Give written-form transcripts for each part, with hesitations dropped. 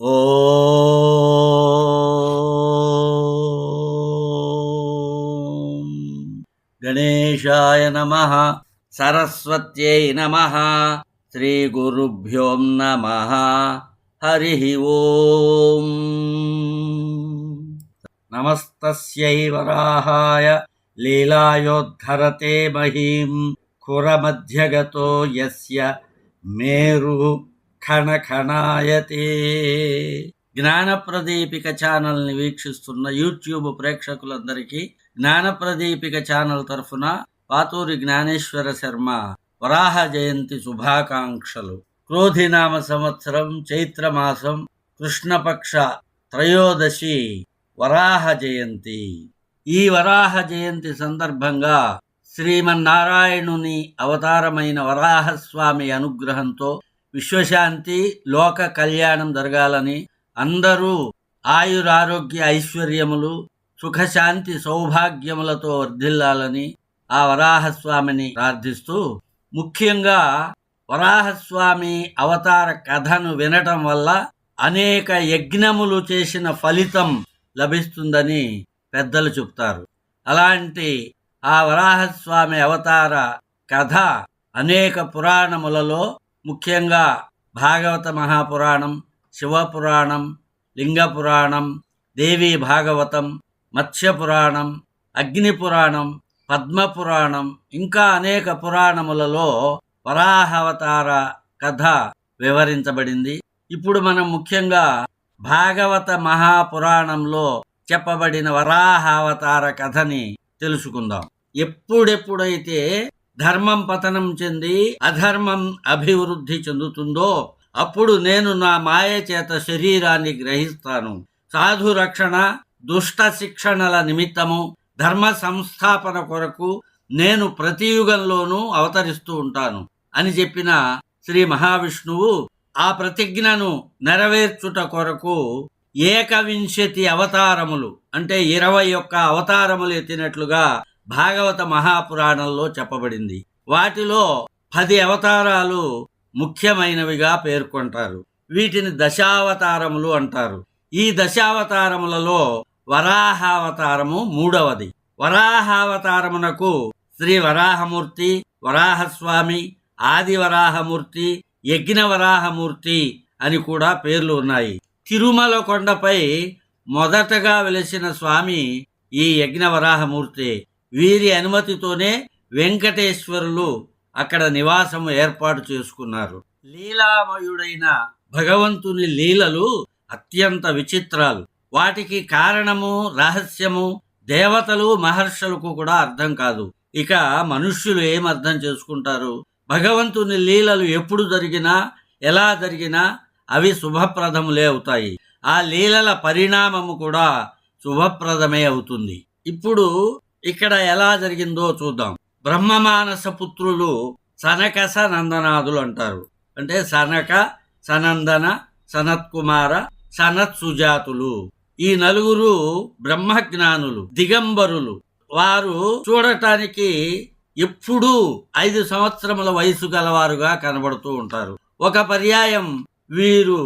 ఓం గణేశాయ నమః, సరస్వత్యై నమః, శ్రీ గురుభ్యో నమః. హరి ఓం. నమస్తస్యై వరాహాయ లీలాయోద్ధరతే మహీం ఖురమధ్యగతో యస్య మేరు ఖణఖణాయతే. జ్ఞానప్రదీపిక ఛానల్ని వీక్షిస్తున్న యూట్యూబ్ ప్రేక్షకులందరికీ జ్ఞానప్రదీపిక ఛానల్ తరఫున పాతూరి జ్ఞానేశ్వర శర్మ వరాహ జయంతి శుభాకాంక్షలు. క్రోధినామ సంవత్సరం చైత్రమాసం కృష్ణపక్ష త్రయోదశి వరాహ జయంతి. ఈ వరాహ జయంతి సందర్భంగా శ్రీమన్నారాయణుని అవతారమైన వరాహస్వామి అనుగ్రహంతో విశ్వశాంతి, లోక కళ్యాణం జరగాలని, అందరూ ఆయురారోగ్య ఐశ్వర్యములు, సుఖశాంతి సౌభాగ్యములతో వర్ధిల్లాలని ఆ వరాహస్వామిని ప్రార్థిస్తూ, ముఖ్యంగా వరాహస్వామి అవతార కథను వినటం వల్ల అనేక యజ్ఞములు చేసిన ఫలితం లభిస్తుందని పెద్దలు చెప్తారు. అలాంటి ఆ వరాహస్వామి అవతార కథ అనేక పురాణములలో, ముఖ్యంగా భాగవత మహాపురాణం, శివపురాణం, లింగపురాణం, దేవీ భాగవతం, మత్స్యపురాణం, అగ్నిపురాణం, పద్మపురాణం, ఇంకా అనేక పురాణములలో వరాహావతార కథ వివరించబడింది. ఇప్పుడు మనం ముఖ్యంగా భాగవత మహాపురాణంలో చెప్పబడిన వరాహావతార కథని తెలుసుకుందాం. ఎప్పుడెప్పుడైతే ధర్మం పతనం చెంది అధర్మం అభివృద్ధి చెందుతుందో అప్పుడు నేను నా మాయ చేత శరీరాన్ని గ్రహిస్తాను. సాధు రక్షణ, దుష్ట శిక్షణల నిమిత్తము, ధర్మ సంస్థాపన కొరకు నేను ప్రతి యుగంలోనూ అవతరిస్తూ ఉంటాను అని చెప్పిన శ్రీ మహావిష్ణువు ఆ ప్రతిజ్ఞను నెరవేర్చుట కొరకు 21 అవతారములు, అంటే 21 అవతారములు ఎత్తినట్లుగా భాగవత మహాపురాణంలో చెప్పబడింది. వాటిలో 10 అవతారాలు ముఖ్యమైనవిగా పేర్కొంటారు. వీటిని దశావతారములు అంటారు. ఈ దశావతారములలో వరాహావతారము 3వది. వరాహావతారమునకు శ్రీ వరాహమూర్తి, వరాహస్వామి, ఆది వరాహమూర్తి, యజ్ఞ వరాహమూర్తి అని కూడా పేర్లు ఉన్నాయి. తిరుమల కొండపై మొదటగా వెలిసిన స్వామి ఈ యజ్ఞ వరాహమూర్తి. వీరి అనుమతితోనే వెంకటేశ్వరులు అక్కడ నివాసము ఏర్పాటు చేసుకున్నారు. లీలామయుడైన భగవంతుని లీలలు అత్యంత విచిత్రాలు. వాటికి కారణము, రహస్యము దేవతలు, మహర్షులకు కూడా అర్థం కాదు. ఇక మనుష్యులు ఏం అర్థం చేసుకుంటారు? భగవంతుని లీలలు ఎప్పుడు జరిగినా, ఎలా జరిగినా అవి శుభప్రదములే అవుతాయి. ఆ లీలల పరిణామము కూడా శుభప్రదమే అవుతుంది. ఇప్పుడు ఇక్కడ ఎలా జరిగిందో చూద్దాం. బ్రహ్మమానస పుత్రులు సనక సనందనాదులు అంటారు. అంటే సనక, సనందన, సనత్కుమార, సనత్ సుజాతులు. ఈ నలుగురు బ్రహ్మజ్ఞానులు, దిగంబరులు. వారు చూడటానికి ఎప్పుడూ 5 సంవత్సరముల వయసు గలవారుగా కనబడుతూ ఉంటారు. ఒక పర్యాయం వీరు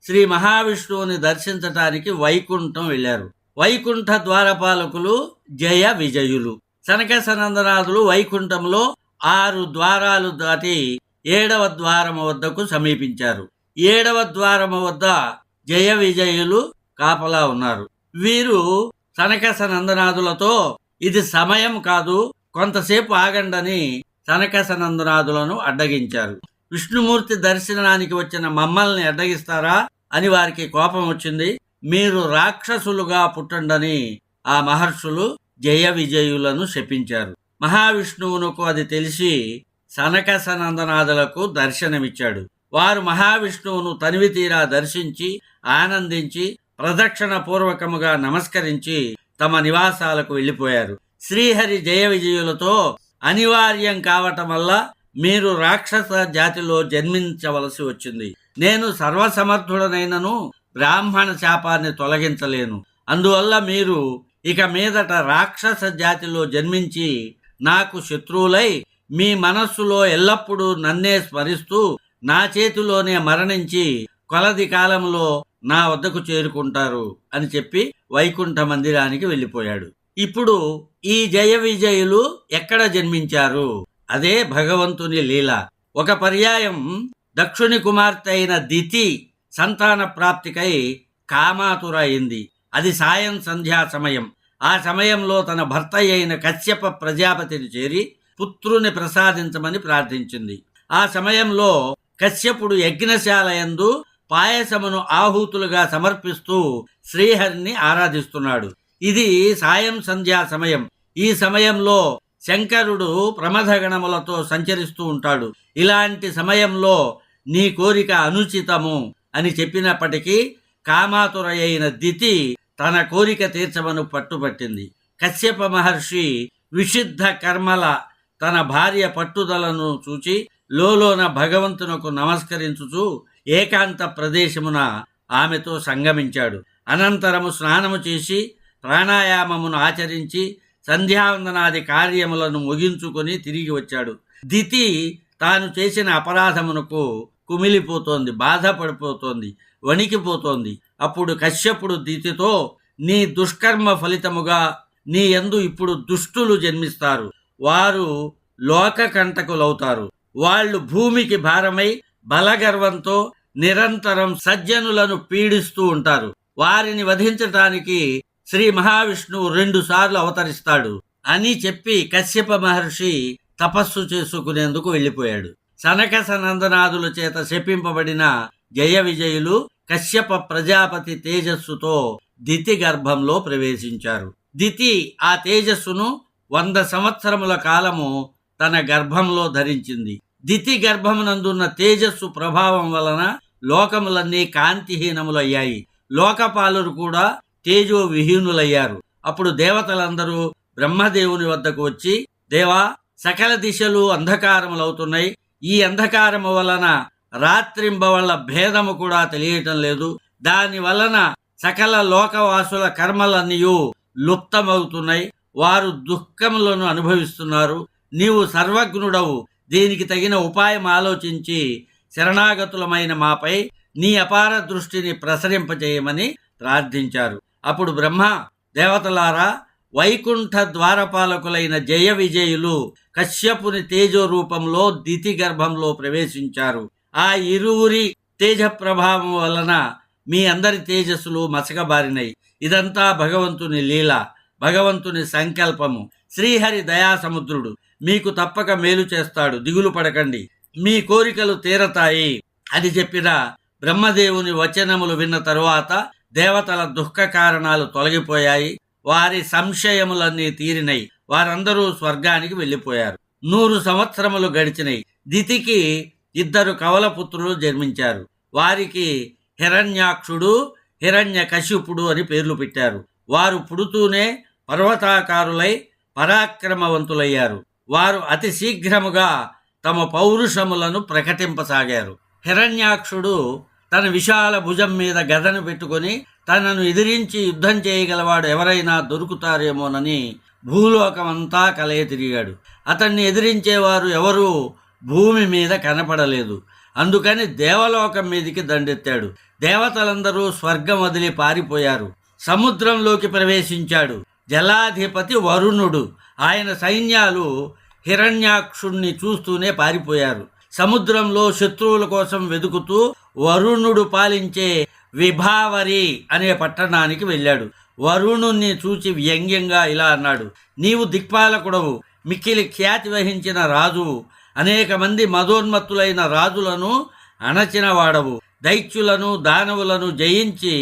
శ్రీ మహావిష్ణువుని దర్శించటానికి వైకుంఠం వెళ్ళారు. వైకుంఠ ద్వారపాలకులు జయ విజయులు. సనక సనందనాథులు వైకుంఠంలో 6 ద్వారాలు దాటి 7వ ద్వారము వద్దకు సమీపించారు. 7వ ద్వారము వద్ద జయ విజయులు కాపలా ఉన్నారు. వీరు సనక సనందనాథులతో ఇది సమయం కాదు, కొంతసేపు ఆగండని సనక సనందనాథులను అడ్డగించారు. విష్ణుమూర్తి దర్శనానికి వచ్చిన మమ్మల్ని అడ్డగిస్తారా అని వారికి కోపం వచ్చింది. మీరు రాక్షసులుగా పుట్టండని ఆ మహర్షులు జయ విజయులను శపించారు. మహావిష్ణువునకు అది తెలిసి సనక సనందనాథులకు దర్శనమిచ్చాడు. వారు మహావిష్ణువును తనివి తీరా దర్శించి ఆనందించి ప్రదక్షిణ పూర్వకముగా నమస్కరించి తమ నివాసాలకు వెళ్ళిపోయారు. శ్రీహరి జయ విజయులతో అనివార్యం కావటం వల్ల మీరు రాక్షస జాతిలో జన్మించవలసి వచ్చింది. నేను సర్వసమర్థుడనైనను బ్రాహ్మణ శాపాన్ని తొలగించలేను. అందువల్ల మీరు ఇక మీదట రాక్షస జాతిలో జన్మించి నాకు శత్రువులై మీ మనస్సులో ఎల్లప్పుడూ నన్నే స్మరిస్తూ నా చేతిలోనే మరణించి కొలది కాలంలో నా వద్దకు చేరుకుంటారు అని చెప్పి వైకుంఠ మందిరానికి వెళ్ళిపోయాడు. ఇప్పుడు ఈ జయ విజయులు ఎక్కడ జన్మించారు? అదే భగవంతుని లీల. ఒక పర్యాయం దక్షుని కుమార్తె అయిన దితి సంతాన ప్రాప్తికై కామాతుర అయింది. అది సాయం సంధ్యా సమయం. ఆ సమయంలో తన భర్త అయిన కశ్యప ప్రజాపతిని చేరి పుత్రుని ప్రసాదించమని ప్రార్థించింది. ఆ సమయంలో కశ్యపుడు యజ్ఞశాల యందు పాయసమును ఆహూతులుగా సమర్పిస్తూ శ్రీహరిని ఆరాధిస్తున్నాడు. ఇది సాయం సంధ్యా సమయం. ఈ సమయంలో శంకరుడు ప్రమథగణములతో సంచరిస్తూ ఉంటాడు. ఇలాంటి సమయంలో నీ కోరిక అనుచితము అని చెప్పినప్పటికీ కామాతుర అయిన దితి తన కోరిక తీర్చమను పట్టుబట్టింది. కశ్యప మహర్షి విశుద్ధ కర్మల తన భార్య పట్టుదలను చూచి లోలోన భగవంతునకు నమస్కరించుచూ ఏకాంత ప్రదేశమున ఆమెతో సంగమించాడు. అనంతరము స్నానము చేసి ప్రాణాయామమును ఆచరించి సంధ్యావందనాది కార్యములను ముగించుకొని తిరిగి వచ్చాడు. దితి తాను చేసిన అపరాధమునకు కుమిలిపోతోంది, బాధపడిపోతోంది, వణికిపోతోంది. అప్పుడు కశ్యపుడు దితితో, నీ దుష్కర్మ ఫలితముగా నీ యందు ఇప్పుడు దుష్టులు జన్మిస్తారు. వారు లోకకంటకులవుతారు. వాళ్ళు భూమికి భారమై బలగర్వంతో నిరంతరం సజ్జనులను పీడిస్తూ ఉంటారు. వారిని వధించటానికి శ్రీ మహావిష్ణువు 2 సార్లు అవతరిస్తాడు అని చెప్పి కశ్యప మహర్షి తపస్సు చేసుకునేందుకు వెళ్ళిపోయాడు. సనక సనందనాదుల చేత శపింపబడిన జయ విజయులు కశ్యప ప్రజాపతి తేజస్సుతో దితి గర్భంలో ప్రవేశించారు. దితి ఆ తేజస్సును 100 సంవత్సరముల కాలము తన గర్భంలో ధరించింది. దితి గర్భమునందున్న తేజస్సు ప్రభావం వలన లోకములన్నీ కాంతిహీనములయ్యాయి. లోకపాలురు కూడా తేజో విహీనులయ్యారు. అప్పుడు దేవతలందరూ బ్రహ్మదేవుని వద్దకు వచ్చి, దేవా, సకల దిశలు అంధకారములవుతున్నాయి. ఈ అంధకారము వలన రాత్రింబవళ్ల భేదము కూడా తెలియటం లేదు. దాని వలన సకల లోకవాసుల కర్మలన్నీయూ లుప్తమవుతున్నాయి. వారు దుఃఖములను అనుభవిస్తున్నారు. నీవు సర్వజ్ఞుడవు. దీనికి తగిన ఉపాయం ఆలోచించి శరణాగతులమైన మాపై నీ అపార దృష్టిని ప్రసరింపచేయమని ప్రార్థించారు. అప్పుడు బ్రహ్మ, దేవతలారా, వైకుంఠ ద్వారపాలకులైన జయ విజయులు కశ్యపుని తేజో రూపంలో దితి గర్భంలో ప్రవేశించారు. ఆ ఇరువురి తేజ ప్రభావం వలన మీ అందరి తేజస్సులు మసకబారినాయి. ఇదంతా భగవంతుని లీల, భగవంతుని సంకల్పము. శ్రీహరి దయాసముద్రుడు. మీకు తప్పక మేలు చేస్తాడు, దిగులు పడకండి, మీ కోరికలు తీరతాయి అని చెప్పిన బ్రహ్మదేవుని వచనములు విన్న తరువాత దేవతల దుఃఖ కారణాలు తొలగిపోయాయి. వారి సంశయములన్నీ తీరినై వారందరూ స్వర్గానికి వెళ్ళిపోయారు. 100 సంవత్సరములు గడిచినాయి. దితికి 2 కవలపుత్రులు జన్మించారు. వారికి హిరణ్యాక్షుడు, హిరణ్యకశిపుడు అని పేర్లు పెట్టారు. వారు పుడుతూనే పర్వతాకారులై పరాక్రమవంతులయ్యారు. వారు అతి శీఘ్రముగా తమ పౌరుషములను ప్రకటింపసాగారు. హిరణ్యాక్షుడు తన విశాల భుజం మీద గదను పెట్టుకొని తనను ఎదిరించి యుద్ధం చేయగలవాడు ఎవరైనా దొరుకుతారేమోనని భూలోకమంతా కలయ తిరిగాడు. అతన్ని ఎదిరించేవారు ఎవరూ భూమి మీద కనపడలేదు. అందుకని దేవలోకం మీదికి దండెత్తాడు. దేవతలందరూ స్వర్గం వదిలి పారిపోయారు. సముద్రంలోకి ప్రవేశించాడు. జలాధిపతి వరుణుడు, ఆయన సైన్యాలు హిరణ్యాక్షుణ్ణి చూస్తూనే పారిపోయారు. సముద్రంలో శత్రువుల కోసం వెతుకుతూ వరుణుడు పాలించే విభావరి అనే పట్టణానికి వెళ్ళాడు. వరుణుణ్ణి చూచి వ్యంగ్యంగా ఇలా అన్నాడు, నీవు దిక్పాలకుడవు, మిక్కిలి ఖ్యాతి వహించిన రాజువు, అనేక మంది మదోన్మత్తులైన రాజులను అణచిన వాడవు, దైత్యులను దానవులను జయించి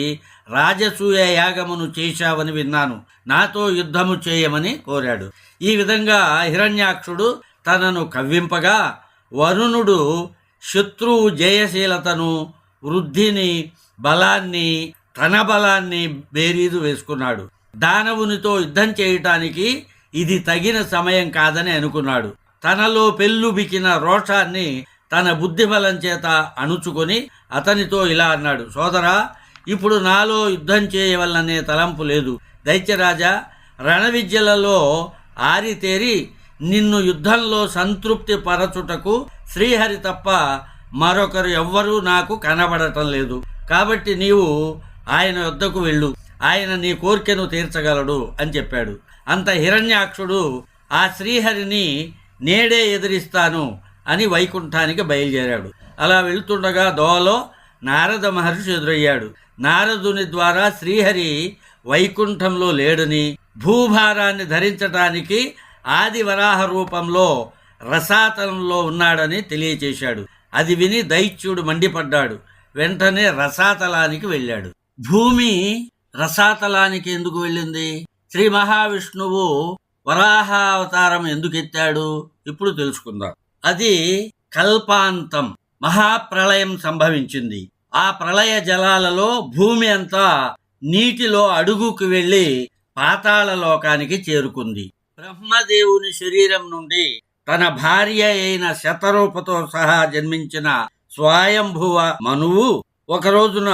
రాజసూయ యాగమును చేశావని విన్నాను, నాతో యుద్ధము చేయమని కోరాడు. ఈ విధంగా హిరణ్యాక్షుడు తనను కవ్వింపగా వరుణుడు శత్రువు జయశీలతను, వృద్ధిని, బలాన్ని, తన బలాన్ని బేరీజు వేసుకున్నాడు. దానవునితో యుద్ధం చేయటానికి ఇది తగిన సమయం కాదని అనుకున్నాడు. తనలో పెళ్ళుబికిన రోషాన్ని తన బుద్ధిబలం చేత అణుచుకొని అతనితో ఇలా అన్నాడు, సోదరా, ఇప్పుడు నాలో యుద్ధం చేయవలనే తలంపు లేదు. దైత్యరాజా, రణవిద్యలలో ఆరితేరి నిన్ను యుద్ధంలో సంతృప్తి పరచుటకు శ్రీహరి తప్ప మరొకరు ఎవ్వరూ నాకు కనబడటం లేదు. కాబట్టి నీవు ఆయన వద్దకు వెళ్ళు, ఆయన నీ కోరికను తీర్చగలడు అని చెప్పాడు. అంత హిరణ్యాక్షుడు ఆ శ్రీహరిని నేడే ఎదిరిస్తాను అని వైకుంఠానికి బయలుదేరాడు. అలా వెళ్తుండగా దోవలో నారద మహర్షి ఎదురయ్యాడు. నారదుని ద్వారా శ్రీహరి వైకుంఠంలో లేడని, భూభారాన్ని ధరించటానికి ఆది వరాహ రూపంలో రసాతలంలో ఉన్నాడని తెలియచేశాడు. అది విని దైత్యుడు మండిపడ్డాడు. వెంటనే రసాతలానికి వెళ్ళాడు. భూమి రసాతలానికి ఎందుకు వెళ్ళింది? శ్రీ మహావిష్ణువు వరాహ అవతారం ఎందుకు ఎత్తాడు? ఇప్పుడు తెలుసుకుందాం. అది కల్పాంతం, మహాప్రళయం సంభవించింది. ఆ ప్రళయ జలాలలో భూమి అంతా నీటిలో అడుగుకు వెళ్లి పాతాళ లోకానికి చేరుకుంది. బ్రహ్మదేవుని శరీరం నుండి తన భార్య అయిన శతరూపతో సహా జన్మించిన స్వయంభువ మనువు ఒక రోజున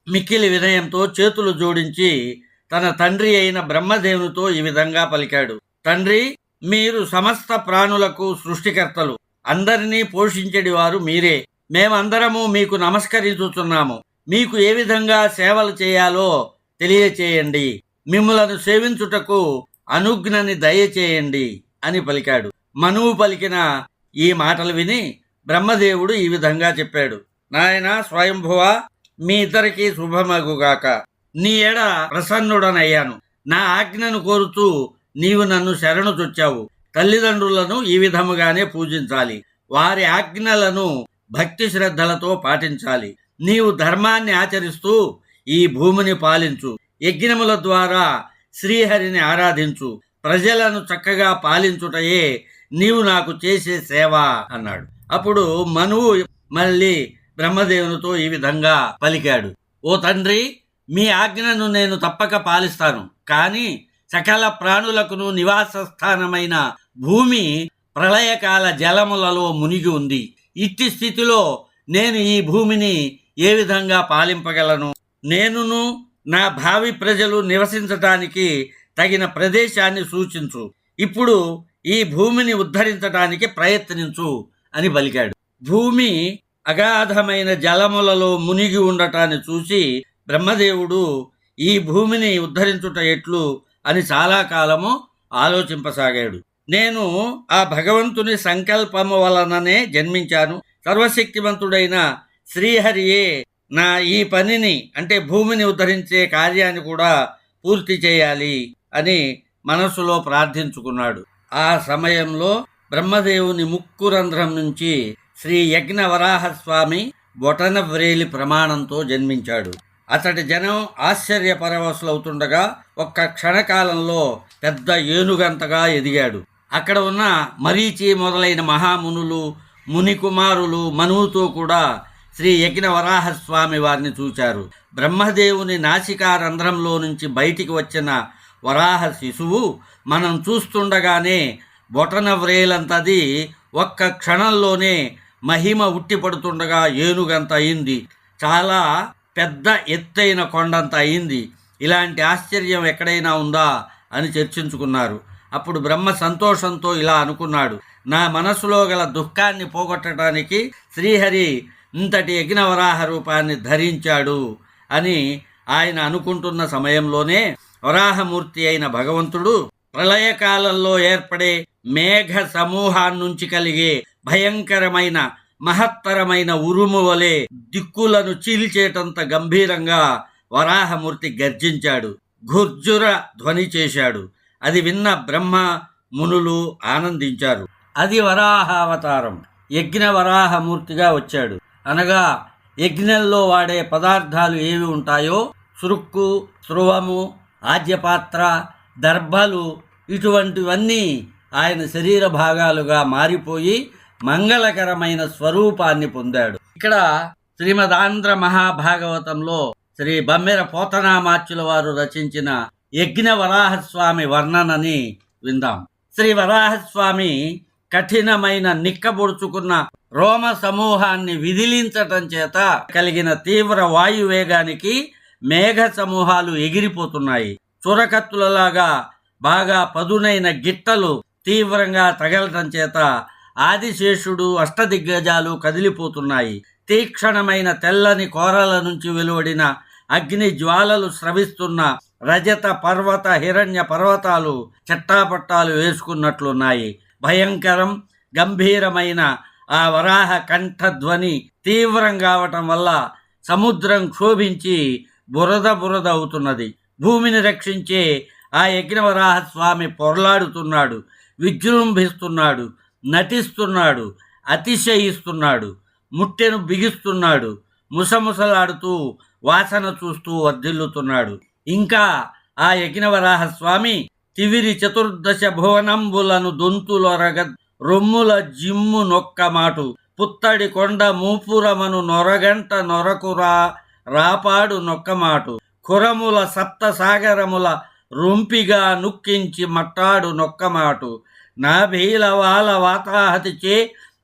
మిక్కిలి వినయంతో చేతులు జోడించి తన తండ్రి అయిన బ్రహ్మదేవునితో ఈ విధంగా పలికాడు. తండ్రి, మీరు సమస్త ప్రాణులకు సృష్టికర్తలు, అందరినీ పోషించేవారు మీరే. మేమందరము మీకు నమస్కరించుతున్నాము. మీకు ఏ విధంగా సేవలు చేయాలో తెలియచేయండి. మిమ్ములను సేవించుటకు అనుజ్ఞని దయచేయండి అని పలికాడు. మనువు పలికిన ఈ మాటలు విని బ్రహ్మదేవుడు ఈ విధంగా చెప్పాడు. నాయనా స్వయంభువ, మీ ఇద్దరికీ శుభమగుగాక. నీ ఎడ ప్రసన్నుడనయ్యాను. నా ఆజ్ఞను కోరుతూ నీవు నన్ను శరణు చొచ్చావు. తల్లిదండ్రులను ఈ విధముగానే పూజించాలి. వారి ఆజ్ఞలను భక్తి శ్రద్ధలతో పాటించాలి. నీవు ధర్మాన్ని ఆచరిస్తూ ఈ భూమిని పాలించు. యజ్ఞముల ద్వారా శ్రీహరిని ఆరాధించు. ప్రజలను చక్కగా పాలించుటయే నీవు నాకు చేసే సేవ అన్నాడు. అప్పుడు మనువు మళ్ళీ బ్రహ్మదేవునితో ఈ విధంగా పలికాడు. ఓ తండ్రి, మీ ఆజ్ఞను నేను తప్పక పాలిస్తాను. కానీ సకల ప్రాణులకును నివాస స్థానమైన భూమి ప్రళయకాల జలములలో మునిగి ఉంది. ఇట్టి స్థితిలో నేను ఈ భూమిని ఏ విధంగా పాలింపగలను? నేనును నా భావి ప్రజలు నివసించటానికి తగిన ప్రదేశాన్ని సూచించు. ఇప్పుడు ఈ భూమిని ఉద్ధరించటానికి ప్రయత్నించు అని పలికాడు. భూమి అగాధమైన జలములలో మునిగి ఉండటాన్ని చూసి బ్రహ్మదేవుడు ఈ భూమిని ఉద్ధరించుట ఎట్లు అని చాలా కాలము ఆలోచింపసాగాడు. నేను ఆ భగవంతుని సంకల్పము వలననే జన్మించాను. సర్వశక్తివంతుడైన శ్రీహరియే నా ఈ పనిని, అంటే భూమిని ఉద్ధరించే కార్యాన్ని కూడా పూర్తి చేయాలి అని మనస్సులో ప్రార్థించుకున్నాడు. ఆ సమయంలో బ్రహ్మదేవుని ముక్కు రంధ్రం నుంచి శ్రీ యజ్ఞ వరాహస్వామి బొటన వ్రేలి ప్రమాణంతో జన్మించాడు. అతడి జనం ఆశ్చర్యపరవశులవుతుండగా ఒక్క క్షణకాలంలో పెద్ద ఏనుగంతగా ఎదిగాడు. అక్కడ ఉన్న మరీచి మొదలైన మహామునులు, మునికుమారులు మనువుతో కూడా శ్రీ యజ్ఞ వరాహస్వామి వారిని చూచారు. బ్రహ్మదేవుని నాసికా రంధ్రంలో నుంచి బయటికి వచ్చిన వరాహ శిశువు మనం చూస్తుండగానే బొటన వ్రేలంతది ఒక్క క్షణంలోనే మహిమ ఉట్టిపడుతుండగా ఏనుగంత అయింది. చాలా పెద్ద ఎత్తైన కొండంత అయింది. ఇలాంటి ఆశ్చర్యం ఎక్కడైనా ఉందా అని చర్చించుకున్నారు. అప్పుడు బ్రహ్మ సంతోషంతో ఇలా అనుకున్నాడు. నా మనసులో గల దుఃఖాన్ని పోగొట్టడానికి శ్రీహరి ఇంతటి యజ్ఞవరాహ రూపాన్ని ధరించాడు అని ఆయన అనుకుంటున్న సమయంలోనే వరాహమూర్తి అయిన భగవంతుడు ప్రళయకాలంలో ఏర్పడే మేఘ సమూహాన్నించి కలిగే భయంకరమైన మహత్తరమైన ఉరుము వలె దిక్కులను చీల్చేటంత గంభీరంగా వరాహమూర్తి గర్జించాడు. ఘుర్జుర ధ్వని చేశాడు. అది విన్న బ్రహ్మ మునులు ఆనందించారు. అది వరాహావతారం. యజ్ఞ వరాహమూర్తిగా వచ్చాడు. అనగా యజ్ఞంలో వాడే పదార్థాలు ఏవి ఉంటాయో సురుక్కు, స్రువము, ఆజ్యపాత్ర, దర్భలు ఇటువంటివన్నీ ఆయన శరీర భాగాలుగా మారిపోయి మంగళకరమైన స్వరూపాన్ని పొందాడు. ఇక్కడ శ్రీమదాంధ్ర మహాభాగవతంలో శ్రీ బమ్మెర పోతనామాచ్యుల వారు రచించిన యజ్ఞ వరాహస్వామి వర్ణనని విందాం. శ్రీ వరాహస్వామి కఠినమైన నిక్కబొడుచుకున్న రోమ సమూహాన్ని విదిలించటం చేత కలిగిన తీవ్ర వాయువేగానికి మేఘ సమూహాలు ఎగిరిపోతున్నాయి. చురకత్తులలాగా బాగా పదునైన గిట్టలు తీవ్రంగా తగలటం చేత ఆదిశేషుడు అష్టదిగ్గజాలు కదిలిపోతున్నాయి. తీక్షణమైన తెల్లని కోరల నుంచి వెలువడిన అగ్ని జ్వాలలు స్రవిస్తున్న రజత పర్వత హిరణ్య పర్వతాలు చట్టాపట్టాలు వేసుకున్నట్లున్నాయి. భయంకరం గంభీరమైన ఆ వరాహ కంఠధ్వని తీవ్రం కావటం వల్ల సముద్రం క్షోభించి బురద బురద అవుతున్నది. భూమిని రక్షించే ఆ యజ్ఞవరాహస్వామి పొర్లాడుతున్నాడు, విజృంభిస్తున్నాడు, నటిస్తున్నాడు, అతిశయిస్తున్నాడు, ముట్టెను బిగిస్తున్నాడు, ముసముసలాడుతూ వాసన చూస్తూ వర్ధిల్లుతున్నాడు. ఇంకా ఆ యజ్ఞవరాహస్వామి తివిరి చతుర్దశ భువనంబులను దొంతులొరగ రొమ్ముల జిమ్ము నొక్కమాటు పుత్తడి కొండ మూపురమను నొరగంట నొరకురా రాపాడు నొక్కమాటు కురముల సప్త సాగరముల రొంపిగా నుక్కించి మట్టాడు నొక్కమాటు నాభీల వాల వాతాహతిచే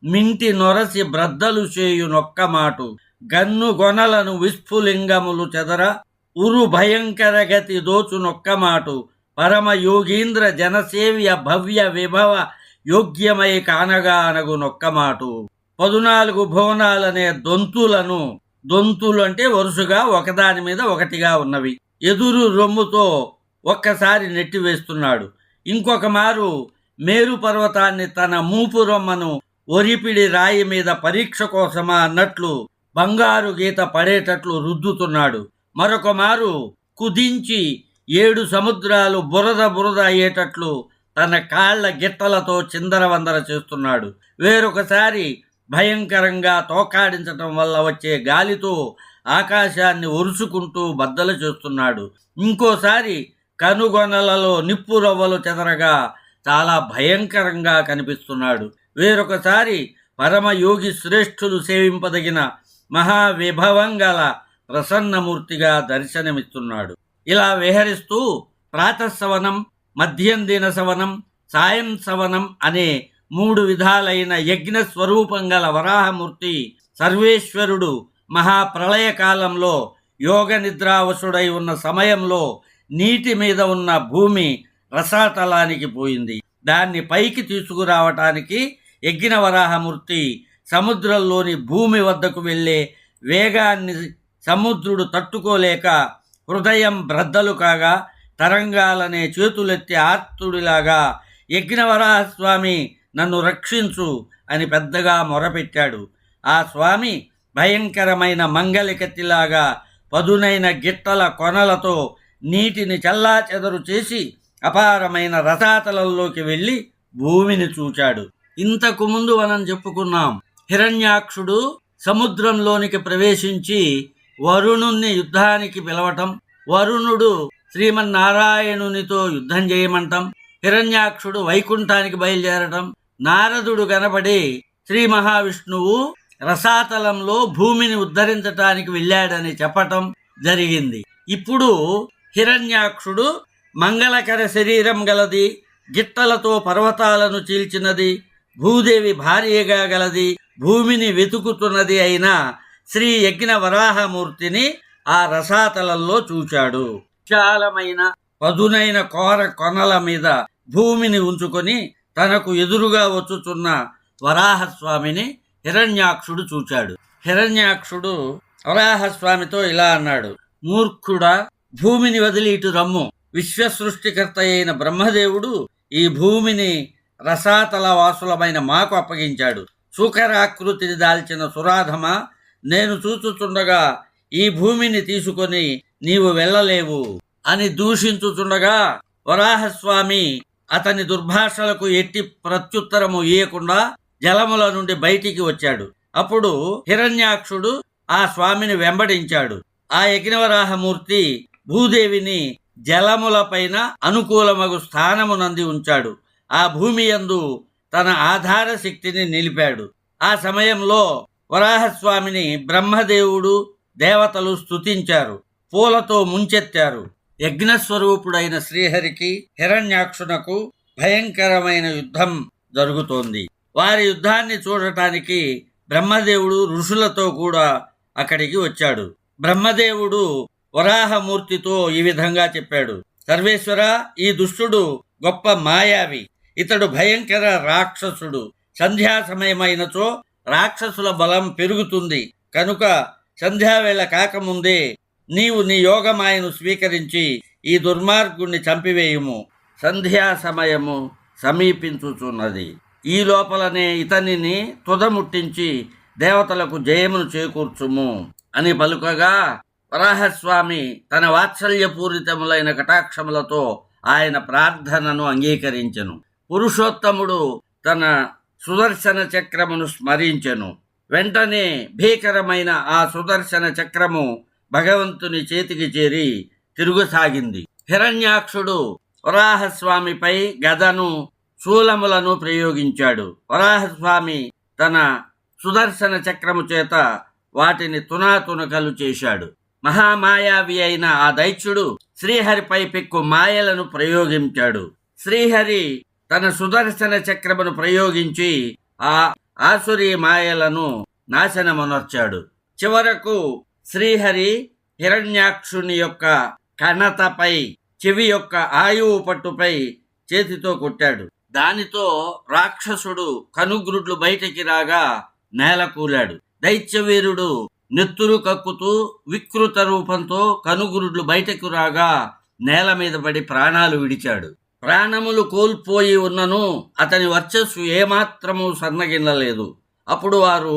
మింటి నొరసి బ్రద్దలు చేయు నొక్కమాటు గన్ను గొనలను విస్ఫులింగములు చెదర ఉరు భయంకరగతి దోచు నొక్కమాటు పరమ యోగీంద్ర జనసేవ్య భవ్య విభవ యోగ్యమై కానగా అనగు నొక్కమాటు 14 భువనాలనే దొంతులు అంటే వరుసగా ఒకదాని మీద ఒకటిగా ఉన్నవి ఎదురు రొమ్ముతో ఒక్కసారి నెట్టివేస్తున్నాడు. ఇంకొక మారు మేరు పర్వతాన్ని తన మూపు రొమ్మను ఒరిపిడి రాయి మీద పరీక్ష కోసమా అన్నట్లు బంగారు గీత పడేటట్లు రుద్దుతున్నాడు. మరొక మారు కుదించి 7 సముద్రాలు బురద బురద అయ్యేటట్లు తన కాళ్ల గిట్టలతో చిందరవందర చేస్తున్నాడు. వేరొకసారి భయంకరంగా తోకాడించటం వల్ల వచ్చే గాలితో ఆకాశాన్ని ఒరుసుకుంటూ బద్దలు చేస్తున్నాడు. ఇంకోసారి కనుగొనలలో నిప్పు రవ్వలు చెదరగా చాలా భయంకరంగా కనిపిస్తున్నాడు. వేరొకసారి పరమయోగి శ్రేష్ఠులు సేవింపదగిన మహావిభవం గల ప్రసన్నమూర్తిగా దర్శనమిస్తున్నాడు. ఇలా విహరిస్తూ ప్రాతఃసవనం, మధ్యం దిన సవనం, సాయం సవనం అనే 3 విధాలైన యజ్ఞ స్వరూపం గల వరాహమూర్తి సర్వేశ్వరుడు మహాప్రళయ కాలంలో యోగ నిద్రావశుడై ఉన్న సమయంలో నీటి మీద ఉన్న భూమి రసాతలానికి పోయింది. దాన్ని పైకి తీసుకురావటానికి యజ్ఞవరాహమూర్తి సముద్రంలోని భూమి వద్దకు వెళ్ళే వేగాన్ని సముద్రుడు తట్టుకోలేక హృదయం బ్రద్దలు కాగా తరంగాలనే చేతులెత్తి ఆర్తుడిలాగా యజ్ఞవరాహస్వామి నన్ను రక్షించు అని పెద్దగా మొరపెట్టాడు. ఆ స్వామి భయంకరమైన మంగళికత్తిలాగా పదునైన గిట్టల కొనలతో నీటిని చల్లాచెదరు చేసి అపారమైన రసాతలంలోకి వెళ్ళి భూమిని చూచాడు. ఇంతకు ముందు మనం చెప్పుకున్నాం, హిరణ్యాక్షుడు సముద్రంలోనికి ప్రవేశించి వరుణుణ్ణి యుద్ధానికి పిలవటం, వరుణుడు శ్రీమన్నారాయణునితో యుద్ధం చేయమంటం, హిరణ్యాక్షుడు వైకుంఠానికి బయలుదేరటం, నారదుడు కనబడి శ్రీ మహావిష్ణువు రసాతలంలో భూమిని ఉద్ధరించటానికి వెళ్ళాడని చెప్పటం జరిగింది. ఇప్పుడు హిరణ్యాక్షుడు మంగళకర శరీరం గలది, గిట్టలతో పర్వతాలను చీల్చినది, భూదేవి భార్యగా గలది, భూమిని వెతుకుతున్నది అయిన శ్రీ యజ్ఞ వరాహమూర్తిని ఆ రసాతలంలో చూచాడు. విశాలమైన పదునైన కోర కొనల మీద భూమిని ఉంచుకొని తనకు ఎదురుగా వచ్చుచున్న వరాహస్వామిని హిరణ్యాక్షుడు చూచాడు. హిరణ్యాక్షుడు వరాహస్వామితో ఇలా అన్నాడు: మూర్ఖుడా, భూమిని వదిలి ఇటు రమ్ము. విశ్వసృష్టికర్త అయిన బ్రహ్మదేవుడు ఈ భూమిని రసాతల వాసులమైన మాకు అప్పగించాడు. శూకరాకృతిని దాల్చిన సురాధమ, నేను చూచుచుండగా ఈ భూమిని తీసుకొని నీవు వెళ్ళలేవు అని దూషించుచుండగా వరాహస్వామి అతని దుర్భాషలకు ఎట్టి ప్రత్యుత్తరము ఇయ్యకుండా జలముల నుండి బయటికి వచ్చాడు. అప్పుడు హిరణ్యాక్షుడు ఆ స్వామిని వెంబడించాడు. ఆ యజ్ఞవరాహమూర్తి భూదేవిని జలములపైన అనుకూలమగు స్థానమునంది ఉంచాడు. ఆ భూమి యందు తన ఆధార శక్తిని నిలిపాడు. ఆ సమయంలో వరాహస్వామిని బ్రహ్మదేవుడు, దేవతలు స్తుతించారు, పూలతో ముంచెత్తారు. యజ్ఞస్వరూపుడైన శ్రీహరికి హిరణ్యాక్షునకు భయంకరమైన యుద్ధం జరుగుతోంది. వారి యుద్ధాన్ని చూడటానికి బ్రహ్మదేవుడు ఋషులతో కూడా అక్కడికి వచ్చాడు. బ్రహ్మదేవుడు వరాహమూర్తితో ఈ విధంగా చెప్పాడు: సర్వేశ్వర, ఈ దుష్టుడు గొప్ప మాయావి. ఇతడు భయంకర రాక్షసుడు. సంధ్యా సమయమైనచో రాక్షసుల బలం పెరుగుతుంది. కనుక సంధ్యావేళ కాకముందే నీవు నీ యోగమాయను స్వీకరించి ఈ దుర్మార్గుణ్ణి చంపివేయుము. సంధ్యా సమయము సమీపించుచున్నది. ఈ లోపలనే ఇతనిని తుదముట్టించి దేవతలకు జయమును చేకూర్చుము అని పలుకగా వరాహస్వామి తన వాత్సల్యపూరితములైన కటాక్షములతో ఆయన ప్రార్థనను అంగీకరించెను. పురుషోత్తముడు తన సుదర్శన చక్రమును స్మరించెను. వెంటనే భీకరమైన ఆ సుదర్శన చక్రము భగవంతుని చేతికి చేరి తిరుగుసాగింది. హిరణ్యాక్షుడు వరాహస్వామిపై గదను శూలములను ప్రయోగించాడు. వరాహస్వామి తన సుదర్శన చక్రము చేత వాటిని తునాతునకలు చేశాడు. మహామాయావి అయిన ఆ దైత్యుడు శ్రీహరిపై పెక్కు మాయలను ప్రయోగించాడు. శ్రీహరి తన సుదర్శన చక్రమును ప్రయోగించి ఆ ఆసురీ మాయలను నాశనమునర్చాడు. చివరకు శ్రీహరి హిరణ్యాక్షుని యొక్క కణతపై, చెవి యొక్క ఆయువు పట్టుపై చేతితో కొట్టాడు. దానితో రాక్షసుడు కనుగ్రుడ్లు బయటికి రాగా నేలకూలాడు. దైత్యవీరుడు నెత్తురు కక్కుతూ వికృత రూపంతో కనుగురుడ్లు బయటకు రాగా నేల మీద పడి ప్రాణాలు విడిచాడు. ప్రాణములు కోల్పోయి ఉన్నను అతని వర్చస్సు ఏమాత్రము సన్నగిల్లలేదు. అప్పుడు వారు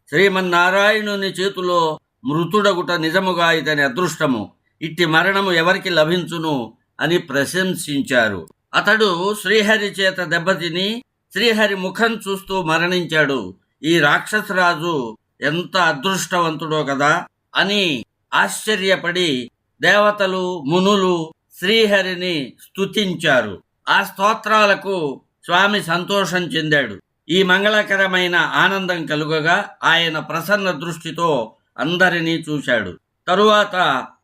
శ్రీమన్నారాయణుని చేతిలో మృతుడగుట నిజముగా ఇతని అదృష్టము, ఇట్టి మరణము ఎవరికి లభించును అని ప్రశంసించారు. అతడు శ్రీహరి చేత దెబ్బతిని శ్రీహరి ముఖం చూస్తూ మరణించాడు. ఈ రాక్షసరాజు ఎంత అదృష్టవంతుడో కదా అని ఆశ్చర్యపడి దేవతలు, మునులు శ్రీహరిని స్తుతించారు. ఆ స్తోత్రాలకు స్వామి సంతోషం చెందాడు. ఈ మంగళకరమైన ఆనందం కలుగగా ఆయన ప్రసన్న దృష్టితో అందరినీ చూశాడు. తరువాత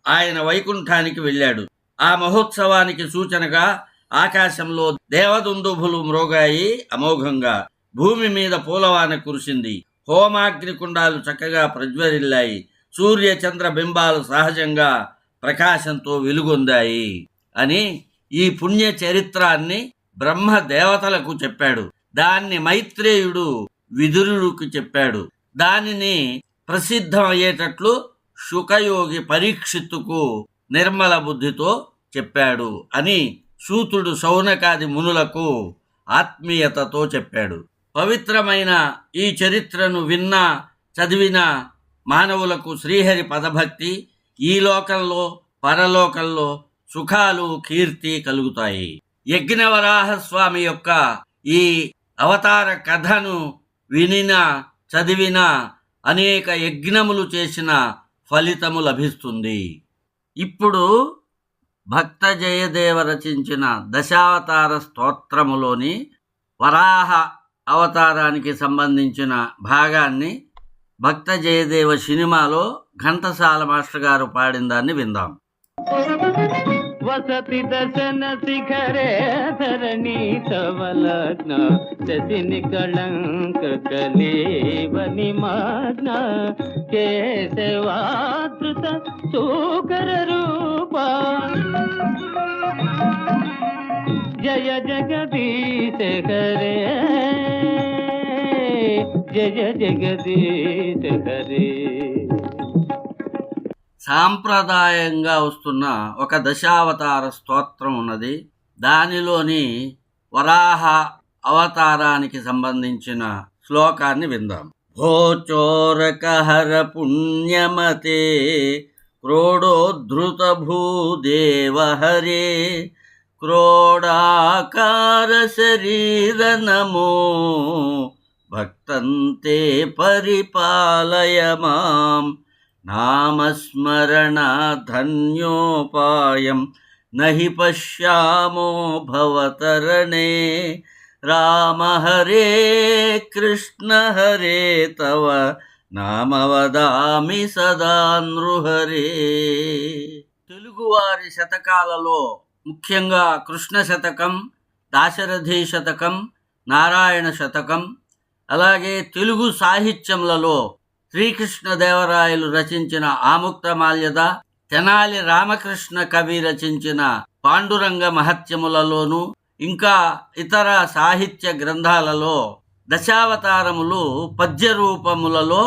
ఆయన వైకుంఠానికి వెళ్ళాడు. ఆ మహోత్సవానికి సూచనగా ఆకాశంలో దేవదుందుభులు మ్రోగాయి అమోఘంగా. భూమి మీద పూలవాన కురిసింది. హోమాగ్నికుండాలు చక్కగా ప్రజ్వరిల్లాయి. సూర్య చంద్ర బింబాలు సహజంగా ప్రకాశంతో వెలుగొందాయి అని ఈ పుణ్య చరిత్రాన్ని బ్రహ్మ దేవతలకు చెప్పాడు. దాన్ని మైత్రేయుడు విదురుడికి చెప్పాడు. దానిని ప్రసిద్ధమయ్యేటట్లు శుకయోగి పరీక్షిత్తుకు నిర్మల బుద్ధితో చెప్పాడు అని సూతుడు శౌనకాది మునులకు ఆత్మీయతతో చెప్పాడు. పవిత్రమైన ఈ చరిత్రను విన్నా చదివిన మానవులకు శ్రీహరి పదభక్తి, ఈ లోకంలో పరలోకంలో సుఖాలు కీర్తి కలుగుతాయి. యజ్ఞవరాహస్వామి యొక్క ఈ అవతార కథను వినిన చదివిన అనేక యజ్ఞములు చేసిన ఫలితము లభిస్తుంది. ఇప్పుడు భక్త జయదేవ రచించిన దశావతార స్తోత్రములోని వరాహ అవతారానికి సంబంధించిన భాగాన్ని భక్త జయదేవ సినిమాలో ఘంటసాల మాస్టర్ గారు పాడిన దాన్ని విందాం. వసతి దర్శన శిఖరే ధరణి తవలగ్న శశిని కళంక కలేవని మగ్న కేశవాదృత సూకర రూప జయ జగదీశ హరే జయ జగదీశ హరే. సాంప్రదాయంగా వస్తున్న ఒక దశావతార స్తోత్రం ఉన్నది. దానిలోని వరాహ అవతారానికి సంబంధించిన శ్లోకాన్ని విందాం. భోచోరకహర పుణ్యమతే క్రోడోద్ధృత భూదేవ హరే క్రోడాకార శరీర నమో భక్తంతే పరిపాలయ మాం నామస్మరణ ధన్యోపాయం నహి పశ్యామో భవతరణే రామ హరే కృష్ణ హరే తవ నామ వదామి సదా నృహరే. తెలుగువారి శతకాలలో ముఖ్యంగా కృష్ణ శతకం, దాశరథి శతకం, నారాయణ శతకం, అలాగే తెలుగు సాహిత్యములలో శ్రీకృష్ణదేవరాయలు రచించిన ఆముక్తమాల్యద, తెనాలి రామకృష్ణ కవి రచించిన పాండురంగ మహత్యములలోనూ ఇంకా ఇతర సాహిత్య గ్రంథాలలో దశావతారములు పద్య రూపములలో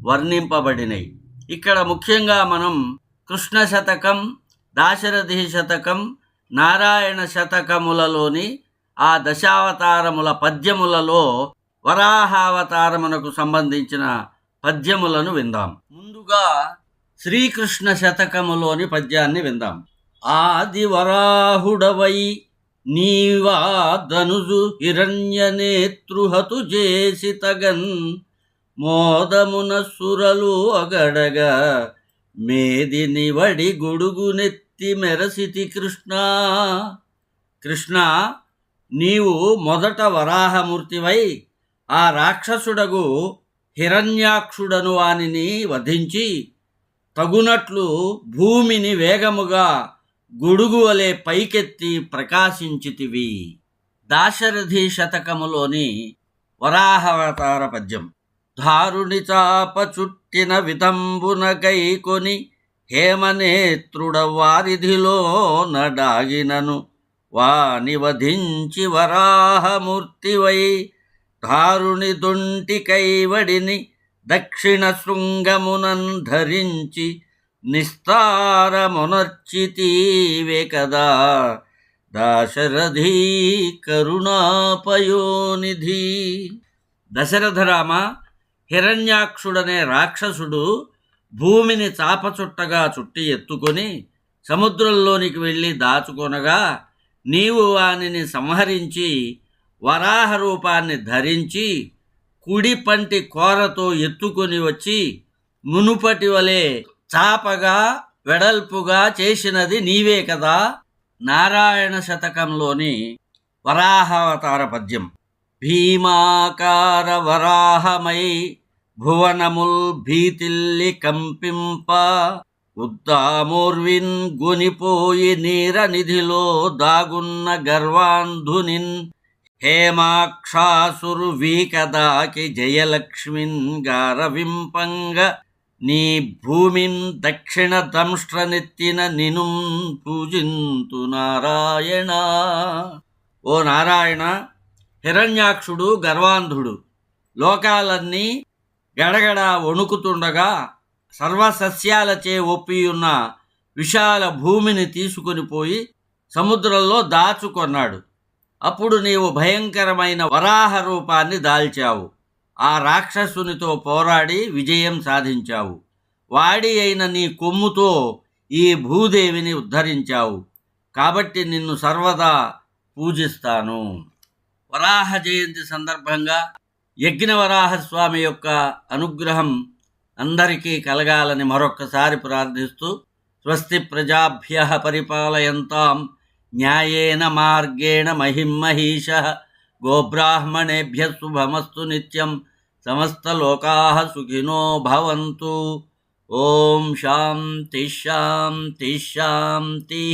వర్ణింపబడినవి. ఇక్కడ ముఖ్యంగా మనం కృష్ణ శతకం, దాశరథి శతకం, నారాయణ శతకములలోని ఆ దశావతారముల పద్యములలో వరాహావతారమునకు సంబంధించిన పద్యములను విందాం. ముందుగా శ్రీకృష్ణ శతకములోని పద్యాన్ని విందాం. ఆది వరాహుడవై నీవా ధనుజు హిరణ్యనేత్రుహతు చేసి తగన్ మోదమున సురలు అగడగా మేదిని వడి గొడుగునెత్తి మెరసితి కృష్ణ. కృష్ణ, నీవు మొదట వరాహమూర్తివై ఆ రాక్షసుడగు హిరణ్యాక్షుడను వానిని వధించి తగునట్లు భూమిని వేగముగా గొడుగు వలె పైకెత్తి ప్రకాశించితివి. దాశరథి శతకములోని వరాహావతార పద్యం. ధారుని చాప చుట్టిన వితంబున గైకొని హేమనేత్రుడ వారిధిలో నడాగినను వాని వధించి వరాహమూర్తివై ధారుని దొంటి కైవడిని దక్షిణ శృంగమునన్ ధరించి నిస్తారమునర్చితీవే కదా దాశరథి కరుణాపయోనిధి. దశరథరామ, హిరణ్యాక్షుడనే రాక్షసుడు భూమిని చాపచుట్టగా చుట్టి ఎత్తుకొని సముద్రంలోనికి వెళ్ళి దాచుకొనగా నీవు వానిని సంహరించి వరాహ రూపాన్ని ధరించి కుడి పంటి కోరతో ఎత్తుకొని వచ్చి మునుపటి వలె చాపగా వెడల్పుగా చేసినది నీవే కదా. నారాయణ శతకంలోని వరాహావతార పద్యం. భీమాకార వరాహమై భువనముల్ భీతిల్లి కంపింప ఉద్దామూర్విన్ గునిపోయి నీర నిధిలో దాగున్న గర్వాంధునిన్ హేమాక్షాసురు వీకదాకి జయలక్ష్మిన్ గారవింపంగ నీ భూమిన్ దక్షిణ దంష్ట్రనెత్తిన నిను పూజింతు నారాయణ. ఓ నారాయణ, హిరణ్యాక్షుడు గర్వాంధుడు లోకాలన్నీ గడగడ వణుకుతుండగా సర్వసస్యాలచే ఒప్పియున్న విశాల భూమిని తీసుకొని పోయి సముద్రంలో దాచుకొన్నాడు. అప్పుడు నీవు భయంకరమైన వరాహ రూపాన్ని దాల్చావు. ఆ రాక్షసునితో పోరాడి విజయం సాధించావు. వాడి అయిన నీ కొమ్ముతో ఈ భూదేవిని ఉద్ధరించావు. కాబట్టి నిన్ను సర్వదా పూజిస్తాను. వరాహ జయంతి సందర్భంగా యజ్ఞవరాహస్వామి యొక్క అనుగ్రహం అందరికీ కలగాలని మరొక్కసారి ప్రార్థిస్తూ, స్వస్తి ప్రజాభ్యః పరిపాలయంతాం న్యాయేన మార్గేణ మహిమహీషః గోబ్రాహ్మణేభ్యః శుభమస్తు నిత్యం సమస్తలోకాః సుఖినో భవంతు. ఓం శాంతి శాంతి శాంతి.